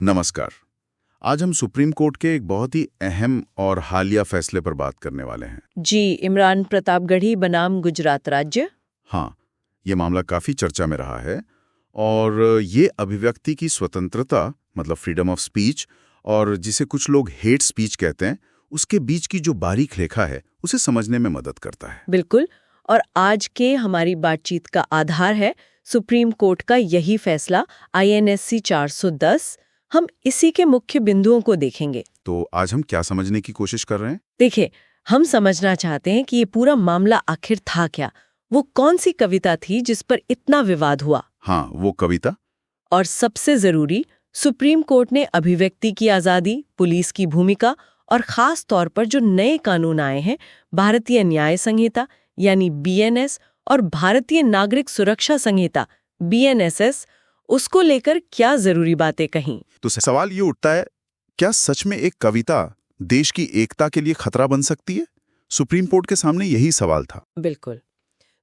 नमस्कार। आज हम सुप्रीम कोर्ट के एक बहुत ही अहम और हालिया फैसले पर बात करने वाले हैं। जी, इमरान प्रतापगढ़ी बनाम गुजरात राज्य। हाँ, ये मामला काफी चर्चा में रहा है और ये अभिव्यक्ति की स्वतंत्रता मतलब फ्रीडम ऑफ स्पीच और जिसे कुछ लोग हेट स्पीच कहते हैं, उसके बीच की जो बारीक रेखा है उसे समझने में मदद करता है। बिल्कुल। और आज के हमारी बातचीत का आधार है सुप्रीम कोर्ट का यही फैसला INSC 410। हम इसी के मुख्य बिंदुओं को देखेंगे। तो आज हम क्या समझने की कोशिश कर रहे हैं? देखिए, हम समझना चाहते हैं कि ये पूरा मामला आखिर था क्या। वो कौन सी कविता थी जिस पर इतना विवाद हुआ? हाँ, वो कविता। और सबसे जरूरी, सुप्रीम कोर्ट ने अभिव्यक्ति की आजादी, पुलिस की भूमिका और खास तौर पर जो नए कानून आए हैं, भारतीय न्याय संहिता यानी BNS और भारतीय नागरिक सुरक्षा संहिता BNSS, उसको लेकर क्या जरूरी बातें कहीं। तो सवाल ये उठता है, क्या सच में एक कविता देश की एकता के लिए खतरा बन सकती है? सुप्रीम कोर्ट के सामने यही सवाल था। बिल्कुल।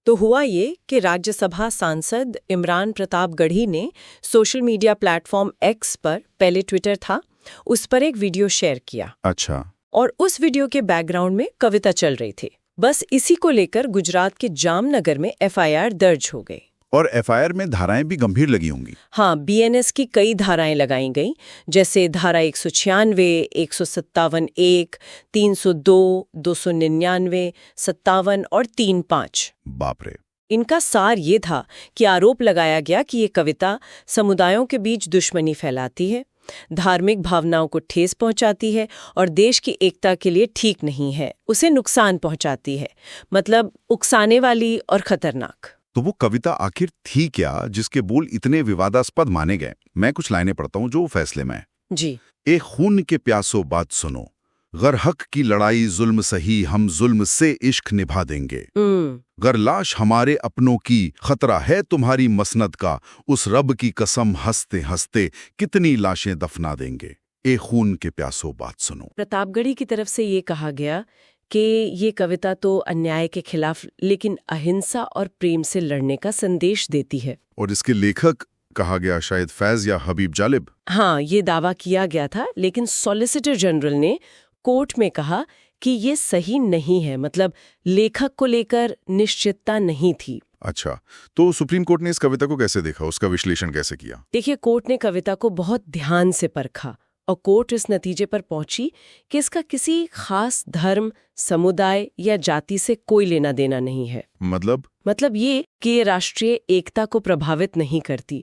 तो हुआ ये कि राज्यसभा सांसद इमरान प्रतापगढ़ी ने सोशल मीडिया प्लेटफॉर्म X पर, पहले ट्विटर था, उस पर एक वीडियो शेयर किया। अच्छा। और उस वीडियो के बैकग्राउंड में कविता चल रही थी। बस इसी को लेकर गुजरात के जामनगर में FIR दर्ज हो गई। और FIR में धाराएं भी गंभीर लगी होंगी। हाँ, BNS की कई धाराएं लगाई गईं, जैसे धारा 196, 157(1), 302, 299, 57 और 35। बाप रे। इनका सार ये था कि आरोप लगाया गया कि ये कविता समुदायों के बीच दुश्मनी फैलाती है, धार्मिक भावनाओं को ठेस पहुंचाती है और देश की एकता के लिए ठीक नहीं है, उसे नुकसान पहुंचाती है, मतलब उकसाने वाली और खतरनाक। तो वो कविता आखिर थी क्या जिसके बोल इतने विवादास्पद माने गए? मैं कुछ लाइनें पढ़ता हूँ जो फैसले में है। जी। ए खून के प्यासो बात सुनो, गर हक की लड़ाई जुल्म सही, हम जुल्म से इश्क निभा देंगे। गर लाश हमारे अपनों की, खतरा है तुम्हारी मसनद का, उस रब की कसम हंसते हंसते कितनी लाशें दफना देंगे। ए खून के प्यासो बात सुनो। प्रतापगढ़ी की तरफ से ये कहा गया कि ये कविता तो अन्याय के खिलाफ लेकिन अहिंसा और प्रेम से लड़ने का संदेश देती है। और इसके लेखक कहा गया शायद फैज या हबीब जालिब। हाँ, ये दावा किया गया था, लेकिन सॉलिसिटर जनरल ने कोर्ट में कहा कि ये सही नहीं है, मतलब लेखक को लेकर निश्चितता नहीं थी। अच्छा, तो सुप्रीम कोर्ट ने इस कविता को कैसे देखा, उसका विश्लेषण कैसे किया? देखिए, कोर्ट ने कविता को बहुत ध्यान से परखा और कोर्ट इस नतीजे पर पहुंची कि इसका किसी खास धर्म, समुदाय या जाति से कोई लेना देना नहीं है। मतलब ये कि ये राष्ट्रीय एकता को प्रभावित नहीं करती।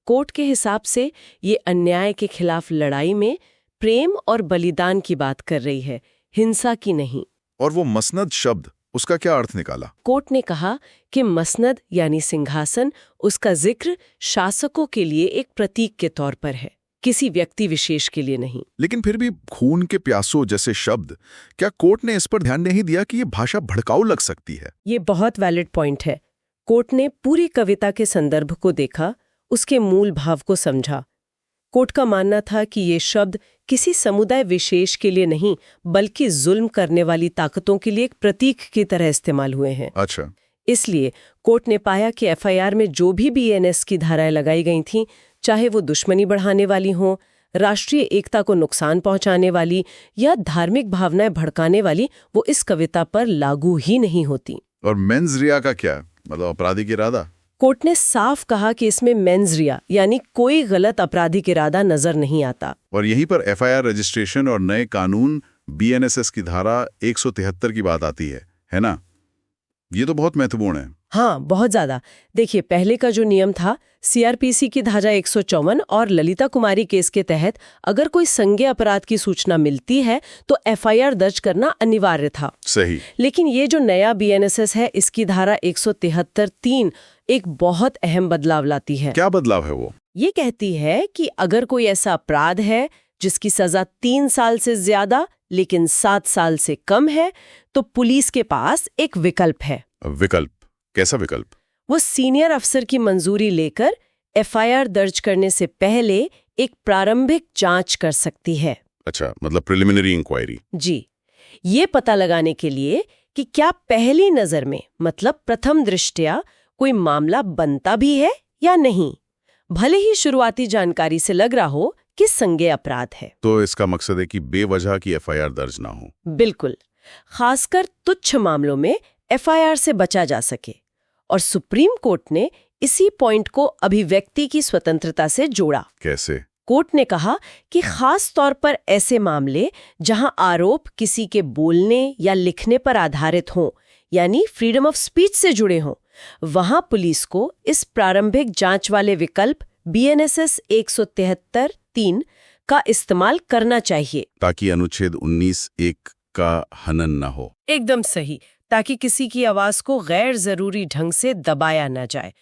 कोर्ट के हिसाब से ये अन्याय के खिलाफ लड़ाई में प्रेम और बलिदान की बात कर रही है, हिंसा की नहीं। और वो मसनद शब्द, उसका क्या अर्थ निकाला? कोर्ट ने कहा कि मसनद यानी सिंहासन, उसका जिक्र शासकों के लिए एक प्रतीक के तौर पर है, किसी व्यक्ति विशेष के लिए नहीं। लेकिन फिर भी खून के प्यासों जैसे शब्द, क्या कोर्ट ने इस पर ध्यान नहीं दिया कि ये भाषा भड़काऊ लग सकती है? ये बहुत वैलिड पॉइंट है। कोर्ट ने पूरी कविता के संदर्भ को देखा, उसके मूल भाव को समझा। कोर्ट का मानना था कि ये शब्द किसी समुदाय विशेष के लिए नहीं, बल्कि जुल्म करने वाली ताकतों के लिए एक प्रतीक की तरह इस्तेमाल हुए हैं। अच्छा। इसलिए कोर्ट ने पाया कि FIR में जो भी BNS की धाराएं लगाई गई थीं, चाहे वो दुश्मनी बढ़ाने वाली हों, राष्ट्रीय एकता को नुकसान पहुंचाने वाली या धार्मिक भावनाएं भड़काने वाली, वो इस कविता पर लागू ही नहीं होती। और मेंस रिया का क्या, मतलब आपराधिक इरादा? कोर्ट ने साफ कहा कि इसमें मेंस रिया यानी कोई गलत आपराधिक इरादा नजर नहीं आता। और यहीं पर FIR रजिस्ट्रेशन और नए कानून BNSS की धारा 173 की बात आती है ना? ये तो बहुत महत्वपूर्ण है। हाँ, बहुत ज्यादा। देखिए, पहले का जो नियम था, CRPC की धारा 154 और ललिता कुमारी केस के तहत अगर कोई संज्ञेय अपराध की सूचना मिलती है तो FIR दर्ज करना अनिवार्य था। सही। लेकिन ये जो नया BNSS है, इसकी धारा 173(3) एक बहुत अहम बदलाव लाती है। क्या बदलाव है वो? ये कहती है कि अगर कोई ऐसा अपराध है जिसकी सजा 3 साल से ज्यादा लेकिन 7 साल से कम है, तो पुलिस के पास एक विकल्प है। विकल्प? कैसा विकल्प? वो सीनियर अफसर की मंजूरी लेकर FIR दर्ज करने से पहले एक प्रारंभिक जांच कर सकती है। अच्छा, मतलब प्रिलिमिनरी इंक्वायरी। जी, ये पता लगाने के लिए कि क्या पहली नजर में, मतलब प्रथम दृष्टया, कोई मामला बनता भी है या नहीं। भले ही शुरुआती जानकारी से लग रहा हो कि संज्ञेय अपराध है। तो इसका मकसद है कि बेवजह की एफआईआर दर्ज ना हो। बिल्कुल, खासकर तुच्छ मामलों में एफआईआर से बचा जा सके। और सुप्रीम कोर्ट ने इसी पॉइंट को अभिव्यक्ति की स्वतंत्रता से जोड़ा। कैसे? कोर्ट ने कहा कि खास तौर पर ऐसे मामले जहां आरोप किसी के बोलने या लिखने पर आधारित हों, यानी फ्रीडम ऑफ स्पीच से जुड़े हों, वहां पुलिस को इस प्रारंभिक जांच वाले विकल्प BNSS 173(3) का इस्तेमाल करना चाहिए, ताकि अनुच्छेद 19(1) का हनन न हो। एकदम सही, ताकि किसी की आवाज को गैर जरूरी ढंग से दबाया न जाए।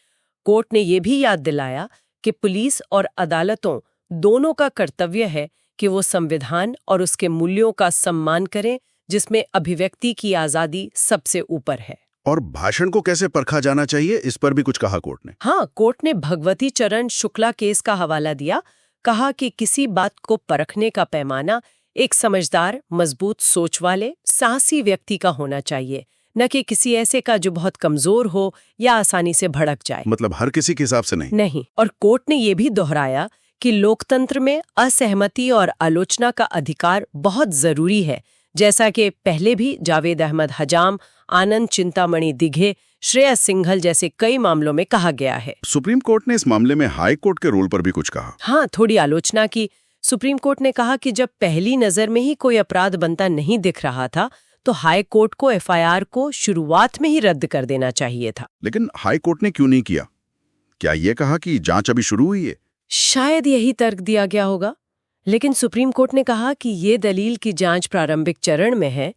कोर्ट ने यह भी याद दिलाया कि पुलिस और अदालतों दोनों का कर्तव्य है कि वो संविधान और उसके मूल्यों का सम्मान करें, जिसमें अभिव्यक्ति की आजादी सबसे ऊपर है। और भाषण को कैसे परखा जाना चाहिए, इस पर भी कुछ कहा कोर्ट ने? हाँ, कोर्ट ने भगवती चरण शुक्ला केस का हवाला दिया। कहा कि किसी बात को परखने का पैमाना एक समझदार, मजबूत सोच वाले, साहसी व्यक्ति का होना चाहिए, न कि किसी ऐसे का जो बहुत कमजोर हो या आसानी से भड़क जाए। मतलब हर किसी के हिसाब से नहीं? नहीं। और कोर्ट ने यह भी दोहराया कि लोकतंत्र में असहमति और आलोचना का अधिकार बहुत जरूरी है, जैसा कि पहले भी जावेद अहमद हजाम, आनंद चिंतामणि दिघे, श्रेयस सिंघल जैसे कई मामलों में कहा गया है। सुप्रीम कोर्ट ने इस मामले में हाई कोर्ट के रोल पर भी कुछ कहा। हाँ, थोड़ी आलोचना की। सुप्रीम कोर्ट ने कहा कि जब पहली नजर में ही कोई अपराध बनता नहीं दिख रहा था, तो हाई कोर्ट को एफआईआर को शुरुआत में ही रद्द कर देना चाहिए था। लेकिन हाई कोर्ट ने क्यों नहीं किया? क्या ये कहा कि जांच अभी शुरू हुई है? शायद यही तर्क दिया गया होगा। लेकिन सुप्रीम कोर्ट ने कहा कि ये दलील की जांच प्रारंभिक चरण में है,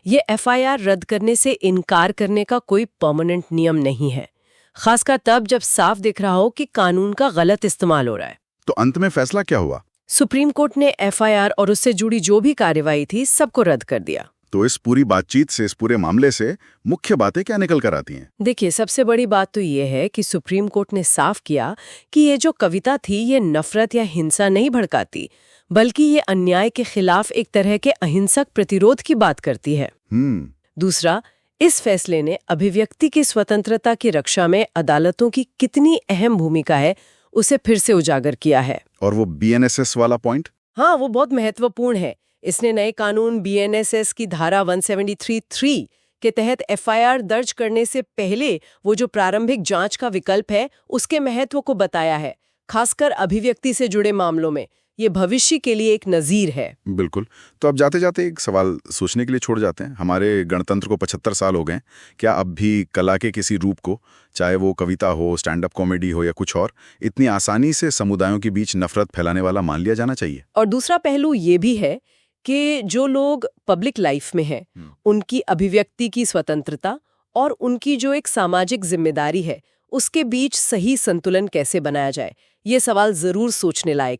ये एफआईआर रद्द करने से इनकार करने का कोई परमानेंट नियम नहीं है, खासकर तब जब साफ दिख रहा हो कि कानून का गलत इस्तेमाल हो रहा है। तो अंत में फैसला क्या हुआ? सुप्रीम कोर्ट ने एफआईआर और उससे जुड़ी जो भी कार्रवाई थी, सबको रद्द कर दिया। तो इस पूरी बातचीत से, इस पूरे मामले से मुख्य बातें क्या निकल कर आती हैं? देखिए, सबसे बड़ी बात तो ये है कि सुप्रीम कोर्ट ने साफ किया कि ये जो कविता थी, ये नफरत या हिंसा नहीं भड़काती, बल्कि ये अन्याय के खिलाफ एक तरह के अहिंसक प्रतिरोध की बात करती है। दूसरा, इस फैसले ने अभिव्यक्ति की स्वतंत्रता की रक्षा में अदालतों की कितनी अहम भूमिका है, उसे फिर से उजागर किया है। और वो BNSS वाला पॉइंट? हाँ, वो बहुत महत्वपूर्ण है। इसने नए कानून BNSS की धारा 173(3) के तहत एफआईआर दर्ज करने से पहले वो जो प्रारंभिक जांच का विकल्प है, उसके महत्व को बताया है, खासकर अभिव्यक्ति से जुड़े मामलों में। ये भविष्य के लिए एक नजीर है। बिल्कुल। तो अब जाते जाते एक सवाल सोचने के लिए छोड़ जाते हैं। हमारे गणतंत्र को 75 साल हो गए। क्या अब भी कला के किसी रूप को, चाहे वो कविता हो, स्टैंड अप कॉमेडी हो या कुछ और, इतनी आसानी से समुदायों के बीच नफरत फैलाने वाला मान लिया जाना चाहिए? और दूसरा पहलू ये भी है कि जो लोग पब्लिक लाइफ में हैं, उनकी अभिव्यक्ति की स्वतंत्रता और उनकी जो एक सामाजिक जिम्मेदारी है, उसके बीच सही संतुलन कैसे बनाया जाए, ये सवाल जरूर सोचने लायक